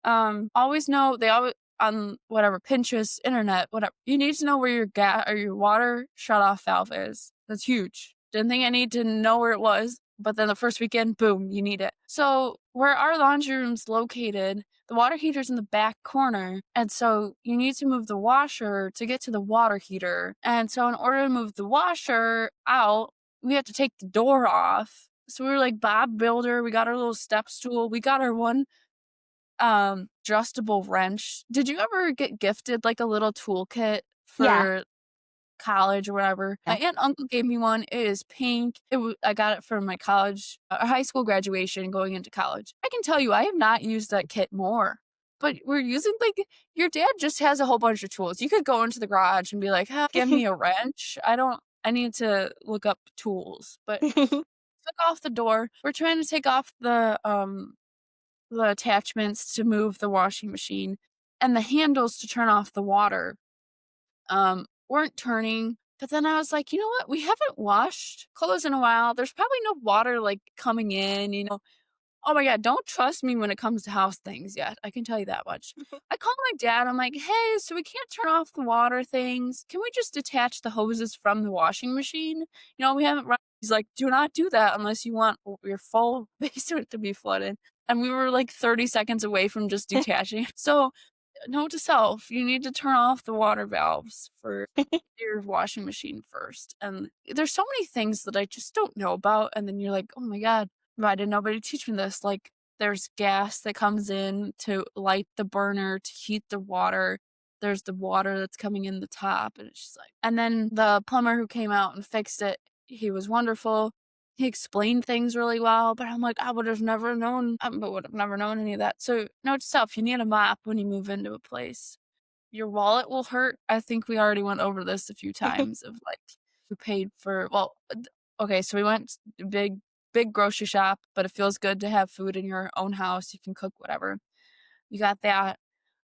on. Always know they always on whatever Pinterest, internet, whatever. You need to know where your gas or your water shut off valve is. That's huge. Didn't think I need to know where it was, but then the first weekend, boom, you need it. So where our laundry room's located, the water heater's in the back corner, and so you need to move the washer to get to the water heater. And so in order to move the washer out, we have to take the door off. So we were like Bob Builder. We got our little step stool. We got our one adjustable wrench. Did you ever get gifted like a little toolkit Yeah. for college or whatever? My Yeah. aunt and uncle gave me one. It is pink. I got it for my college, high school graduation going into college. I can tell you, I have not used that kit more. But we're using your dad just has a whole bunch of tools. You could go into the garage and be like, give me a wrench. I need to look up tools. But took off the door. We're trying to take off the attachments to move the washing machine, and the handles to turn off the water weren't turning. But then I was like, you know what? We haven't washed clothes in a while. There's probably no water coming in. Oh my God, don't trust me when it comes to house things yet. I can tell you that much. I called my dad. I'm like, hey, so we can't turn off the water things. Can we just detach the hoses from the washing machine? We haven't run. He's like, do not do that unless you want your full basement to be flooded. And we were like 30 seconds away from just detaching. So, note to self, you need to turn off the water valves for your washing machine first. And there's so many things that I just don't know about. And then you're like, oh my God, why did nobody teach me this? Like, there's gas that comes in to light the burner to heat the water. There's the water that's coming in the top. And it's just like, and then the plumber who came out and fixed it, he was wonderful. He explained things really well, but I'm like, I would have never known, any of that. So, note to self, you need a mop when you move into a place. Your wallet will hurt. I think we already went over this a few times of who paid for, well, okay, so we went to big grocery shop, but it feels good to have food in your own house. You can cook whatever. You got that,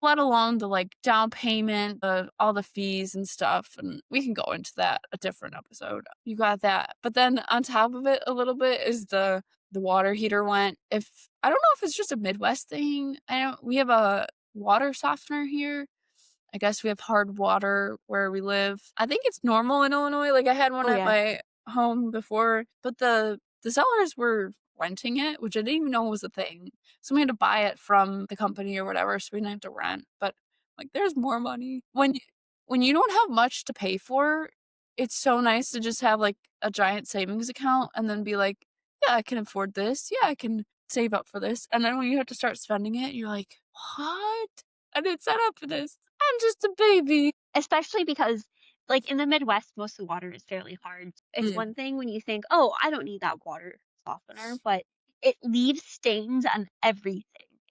let alone the down payment, all the fees and stuff. And we can go into that a different episode. You got that. But then on top of it a little bit is the water heater went. I don't know if it's just a Midwest thing. We have a water softener here. I guess we have hard water where we live. I think it's normal in Illinois. I had one Oh, at yeah. my home before, but the sellers were renting it, which I didn't even know was a thing. So we had to buy it from the company or whatever, so we didn't have to rent. But there's more money when you don't have much to pay for. It's so nice to just have a giant savings account and then be like, yeah, I can afford this. Yeah, I can save up for this. And then when you have to start spending it, you're like, what? I didn't sign up for this. I'm just a baby. Especially because, in the Midwest, most of the water is fairly hard. It's Mm. one thing when you think, "Oh, I don't need that water softener," but it leaves stains on everything,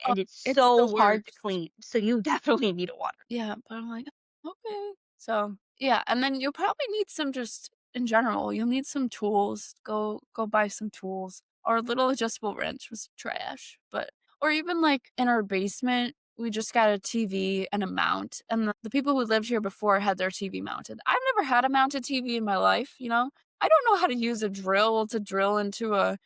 Oh, and it's it's the so hard to worst. clean, so you definitely need a water. Yeah, but I'm like, okay. So yeah, and then you'll probably need some just in general. You'll need some tools. Go buy some tools. Or a little adjustable wrench was trash, but or even in our basement, we just got a TV and a mount, and the people who lived here before had their TV mounted. I've never had a mounted TV in my life, you know? I don't know how to use a drill to drill into a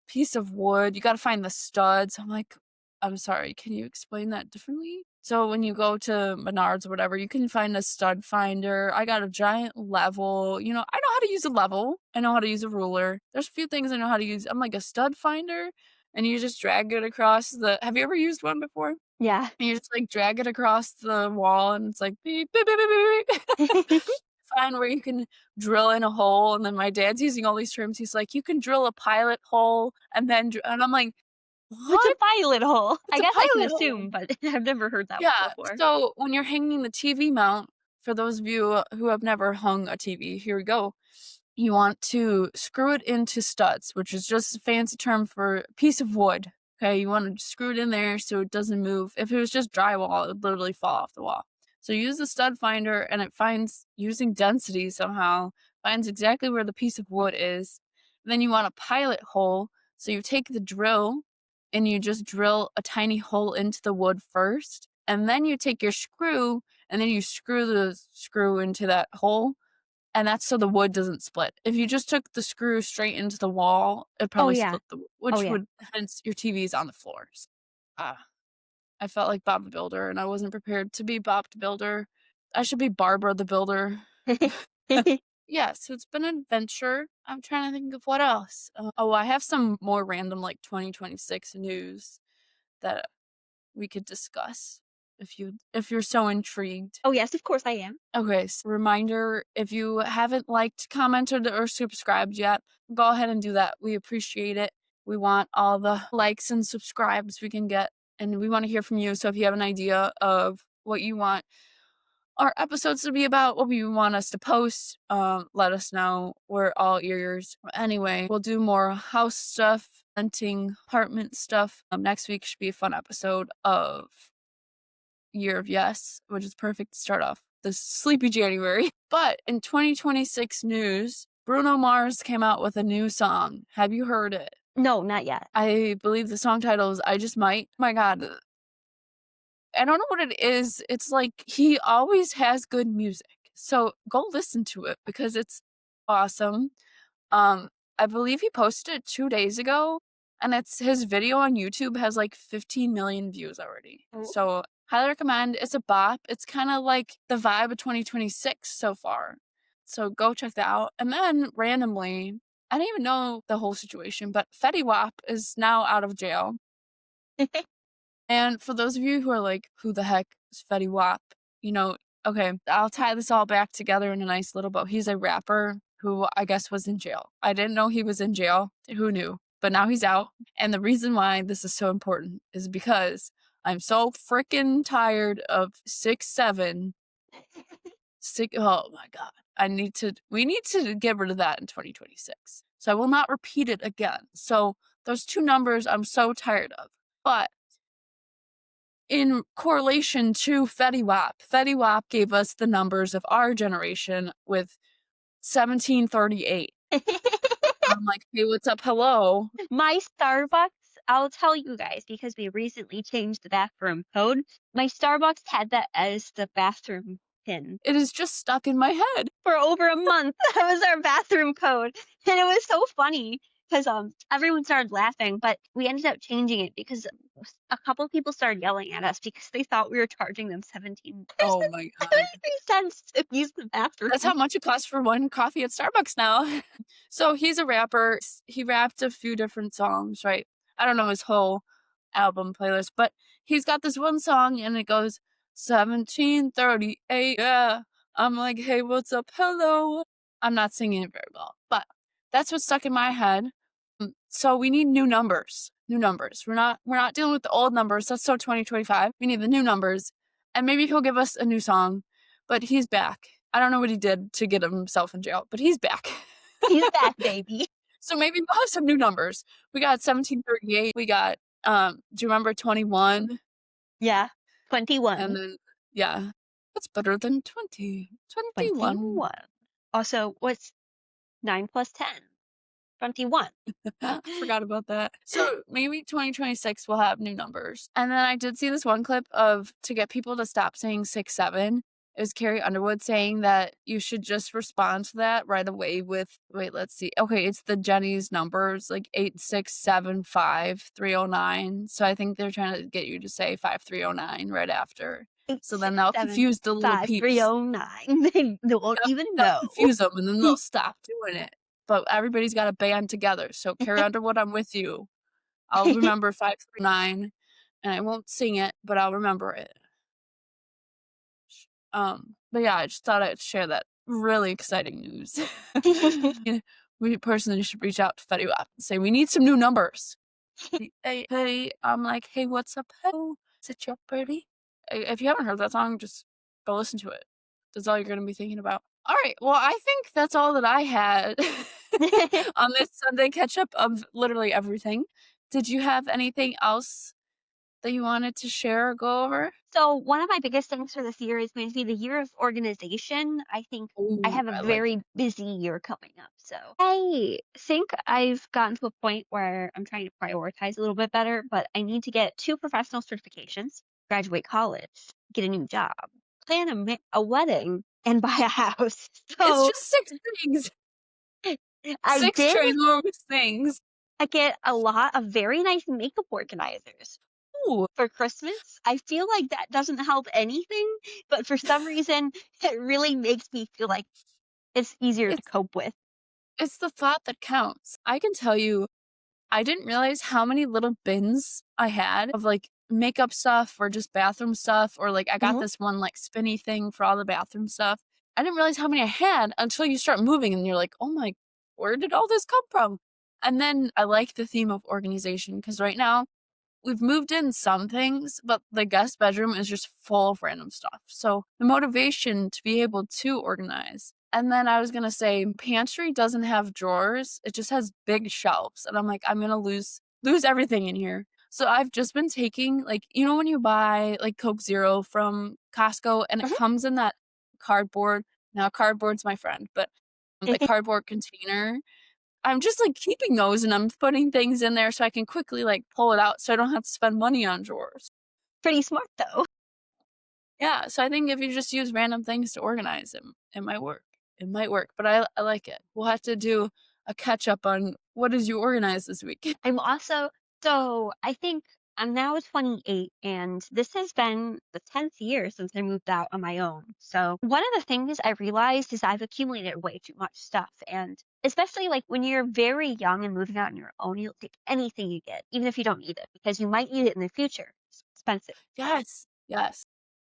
piece of wood. You gotta find the studs. I'm like, "I'm sorry, can you explain that differently?" So when you go to Menards or whatever, you can find a stud finder. I got a giant level. You know, I know how to use a level. I know how to use a ruler. There's a few things I know how to use. I'm like a stud finder, and you just drag it across the have you ever used one before? Yeah. And you just, like, drag it across the wall, and it's like, "Beep, beep, beep, beep, beep, beep." Find where you can drill in a hole, and then my dad's using all these terms. He's like, "You can drill a pilot hole," and then dr and I'm like, What's a "What? pilot hole? What's I a guess I can pilot hole?" assume, but I've never heard that one Yeah, before. so when you're hanging the TV mount, for those of you who have never hung a TV, here we go. You want to screw it into studs, which is just a fancy term for a piece of wood. Okay, you want to screw it in there so it doesn't move. If it was just drywall, it would literally fall off the wall. So use the stud finder and it finds, using density somehow, finds exactly where the piece of wood is. Then you want a pilot hole. So you take the drill and you just drill a tiny hole into the wood first. And then you take your screw and then you screw the screw into that hole, and that's so the wood doesn't split. If you just took the screw straight into the wall, it'd Oh, probably yeah. split the Oh, which yeah. would hence your TV's on the floor. I felt like Bob the Builder, and I wasn't prepared to be Bob the Builder. I should be Barbara the Builder. Yeah, so it's been an adventure. I'm trying to think of what else. Oh, I have some more random, like, 2026 news that we could discuss if you're so intrigued. Oh, yes, of course I am. Okay, so reminder, if you haven't liked, commented, or subscribed yet, go ahead and do that. We appreciate it. We want all the likes and subscribes we can get, and we want to hear from you. So if you have an idea of what you want our episodes to be about, what you want us to post, let us know. We're all ears. Anyway, we'll do more house stuff, renting, apartment stuff. Next week should be a fun episode of Year of Yes, which is perfect to start off this sleepy January. But in 2026 news, Bruno Mars came out with a new song. Have you heard it? No, not yet. I believe the song title is I Just Might. Oh my God. I don't know what it is. It's like he always has good music. So go listen to it because it's awesome. Um, I believe he posted it 2 days ago, and it's his video on YouTube has, like, 15 million views already. Oh. So, highly recommend. It's a bop. It's kinda like the vibe of 2026 so far. So go check that out. And then, randomly, I didn't even know the whole situation, but Fetty Wap is now out of jail. And for those of you who are like, "Who the heck is Fetty Wap?" You know, okay, I'll tie this all back together in a nice little bow. He's a rapper who I guess was in jail. I didn't know he was in jail. Who knew? But now he's out. And the reason why this is so important is because I'm so freaking tired of 6'7". Oh my God. We need to get rid of that in 2026. So I will not repeat it again. So those two numbers I'm so tired of. But in correlation to Fetty Wap. Fetty Wap gave us the numbers of our generation with 1738. I'm like, "Hey, what's up? Hello." My Starbucks, I'll tell you guys because we recently changed the bathroom code. My Starbucks had that as the bathroom pin It is just stuck in my head. for over a month. That was our bathroom code. And it was so funny because everyone started laughing, but we ended up changing it because a couple people started yelling at us because they thought we were charging them 17. Oh my It God. doesn't make sense to use the bathroom. That's how much it costs for one coffee at Starbucks now. So he's a rapper. He rapped a few different songs, right? I don't know his whole album playlist, but he's got this one song and it goes 1738. Yeah. I'm like, "Hey, what's up? Hello." I'm not singing it very well, but that's what's stuck in my head. So we need new numbers. New numbers. We're not dealing with the old numbers. That's so 2025. We need the new numbers. And maybe he'll give us a new song, but he's back. I don't know what he did to get himself in jail, but he's back. He's back, baby. So maybe we'll have some new numbers. We got 1738. We got, do you remember 21? Yeah. And 21. then, yeah, what's better than 20? 21. 21. Also, what's 9 plus 10? 21. I forgot about that. So maybe 2026 will have new numbers. And then I did see this one clip of to get people to stop saying 6, 7. It was Carrie Underwood saying that you should just respond to that right away with, wait, let's see. Okay, it's the Jenny's numbers, like 8675309. So I think they're trying to get you to say 5309 right after. Eight, So then six, that'll seven, confuse the little five, three, peeps. oh, nine. They won't Yep, even that'll know. confuse them, and then they'll stop doing it. But everybody's gotta band together. So Carrie Underwood, I'm with you. I'll remember 539, and I won't sing it, but I'll remember it. But yeah, I just thought I'd share that really exciting news. Yeah, we personally should reach out to FedUp and say, "We need some new numbers." Hey, hey, I'm like, "Hey, what's up, ho? Is it your birdie?" If you haven't heard that song, just go listen to it. That's all you're gonna be thinking about. Alright, well, I think that's all that I had on this Sunday catch-up of literally everything. Did you have anything else that you wanted to share or go over? So one of my biggest things for this year is going to be the year of organization. I think I Ooh, have a I like very busy year coming up. So I think I've gotten to a point where I'm trying to prioritize a little bit better, but I need to get 2 professional certifications, graduate college, get a new job, plan a wedding, and buy a house. it's So just 6 things. I 6 did ginormous things. I get a lot of very nice makeup organizers Ooh, for Christmas. I feel like that doesn't help anything, but for some reason, it really makes me feel like it's easier to it's cope with. it's the thought that counts. I can tell you I didn't realize how many little bins I had of, like, makeup stuff or just bathroom stuff or, like, I got Mhm. this one, like, spinny thing for all the bathroom stuff. I didn't realize how many I had until you start moving and you're like, "Oh my where did all this come from?" And then I like the theme of organization because right now we've moved in some things, but the guest bedroom is just full of random stuff. So the motivation to be able to organize. And then I was gonna say pantry doesn't have drawers. It just has big shelves. And I'm like, I'm gonna lose everything in here. So I've just been taking like, you know, when you buy like Coke Zero from Costco and it Mhm. comes in that cardboard. Now cardboard's my friend, but the cardboard container I'm just, like, keeping those and I'm putting things in there so I can quickly, like, pull it out so I don't have to spend money on drawers. Pretty smart though. Yeah, so I think if you just use random things to organize them, it might work. It might work, but I like it. We'll have to do a catch up on what did you organize this week? I'm also so I think I'm now 28 and this has been the 10th year since I moved out on my own. So one of the things I realized is I've accumulated way too much stuff. And especially like when you're very young and moving out on your own, you'll take anything you get, even if you don't need it, because you might need it in the future. It's expensive. Yes, yes.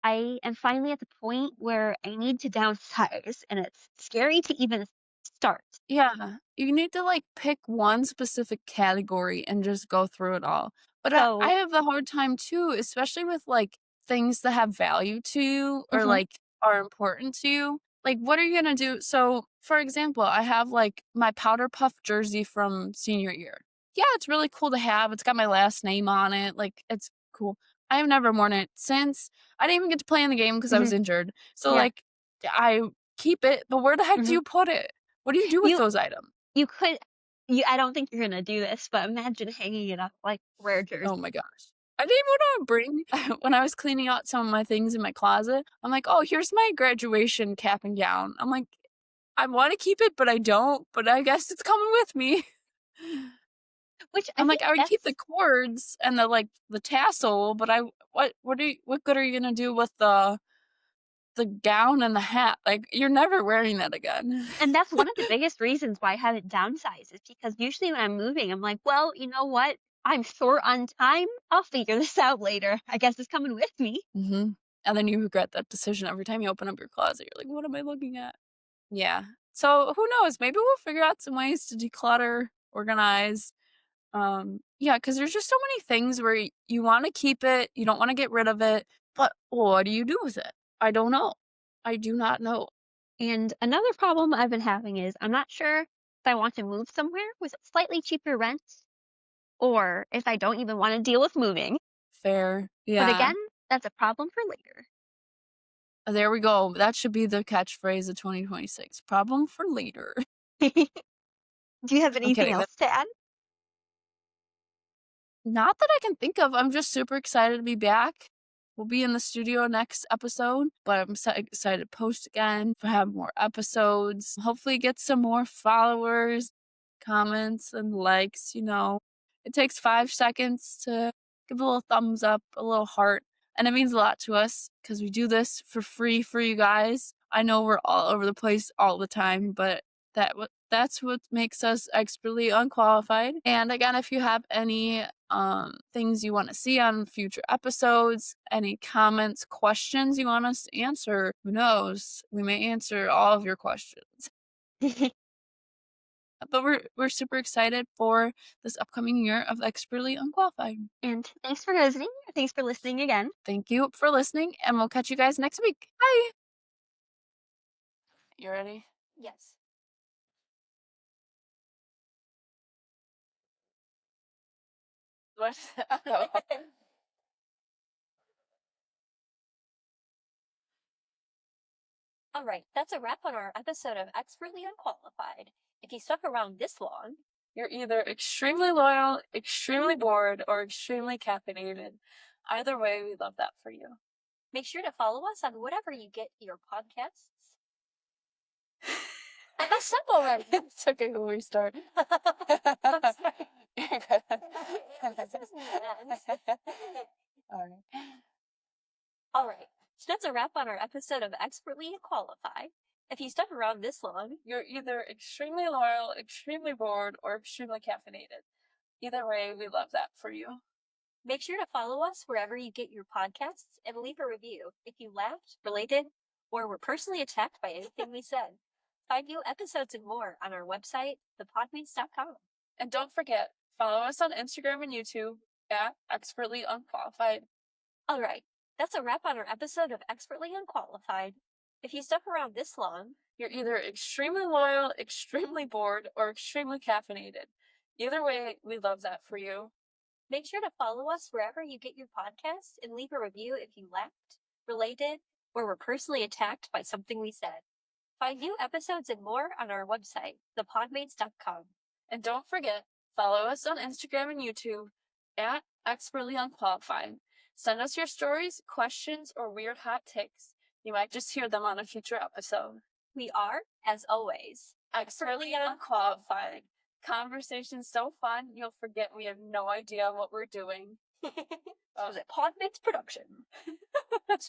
I am finally at the point where I need to downsize and it's scary to even start. Yeah, you need to, like, pick one specific category and just go through it all. But I So, have a hard time too, especially with, like, things that have value to you or, mhm, like, are important to you. Like, what are you gonna do? So, for example, I have, like, my powder puff jersey from senior year. Yeah, it's really cool to have, it's got my last name on it, like, it's cool. I have never worn it since. I didn't even get to play in the game because I mhm, was injured. So, yeah, like, I keep it, but where the heck do mhm. you put it? What do you do with You those items? You could I don't think you're gonna do this, but imagine hanging it up like rare Oh jersey. my gosh. I didn't even wanna bring when I was cleaning out some of my things in my closet, I'm like, "Oh, here's my graduation cap and gown." I'm like, "I wanna keep it, but I don't, but I guess it's coming with me." Which I I'm like, think "I would keep the that's cords and the, like, the tassel, but I what good are you gonna do with the gown and the hat? Like, you're never wearing that again." and that's one of the biggest reasons why I haven't downsized is because usually when I'm moving, I'm like, "Well, you know what? I'm short on time. I'll figure this out later. I guess it's coming with me." Mhm. And then you regret that decision every time you open up your closet, you're like, "What am I looking at?" Yeah. So who knows? Maybe we'll figure out some ways to declutter, organize. Yeah, because there's just so many things where you want to keep it, you don't want to get rid of it, but what do you do with it? I don't know. I do not know. And another problem I've been having is I'm not sure if I want to move somewhere with slightly cheaper rent or if I don't even wanna deal with moving. Fair. But Yeah. again, that's a problem for later. There we go. That should be the catchphrase of 2026. Problem for later. Do you have I'm anything kidding. else to add? Not that I can think of. I'm just super excited to be back. We'll be in the studio next episode, but I'm so excited to post again, to have more episodes, hopefully get some more followers, comments, and likes. It takes 5 seconds to give a little thumbs up, a little heart, and it means a lot to us because we do this for free for you guys. I know we're all over the place all the time, but that's what makes us expertly unqualified. And again, if you have any things you want to see on future episodes, any comments, questions you want us to answer, who knows, we may answer all of your questions. But we're super excited for this upcoming year of Expertly Unqualified. And thanks for listening. Thanks for listening again. Thank you for listening, and we'll catch you guys next week. Bye. You ready? Yes. What? Oh. All right, that's a wrap on our episode of Expertly Unqualified. If you stuck around this long, You're either extremely loyal, extremely bored, or extremely caffeinated. Either way, we love that for you. make sure to follow us on whatever you get your podcasts. I messed up already. It's okay, we'll restart. I'm sorry. You're good. Alright. All right, so that's a wrap on our episode of Expertly Unqualified. If you stuck around this long, You're either extremely loyal, extremely bored, or extremely caffeinated. Either way, we love that for you. make sure to follow us wherever you get your podcasts and leave a review if you laughed, related, or were personally attacked by anything we said. Find new episodes and more on our website, thepodmates.com. And don't forget, follow us on Instagram and YouTube at Expertly Unqualified. All right, that's a wrap on our episode of Expertly Unqualified. If you stuck around this long, You're either extremely loyal, extremely bored, or extremely caffeinated. Either way, we love that for you. make sure to follow us wherever you get your podcasts and leave a review if you laughed, related, or were personally attacked by something we said. Find new episodes and more on our website, thepodmates.com. And don't forget, follow us on Instagram and YouTube at Expertly Unqualified. Send us your stories, questions, or weird hot takes. You might just hear them on a future episode. We are, as always, Expertly Unqualified. Conversation's so fun, you'll forget we have no idea what we're doing. was a Podmates production.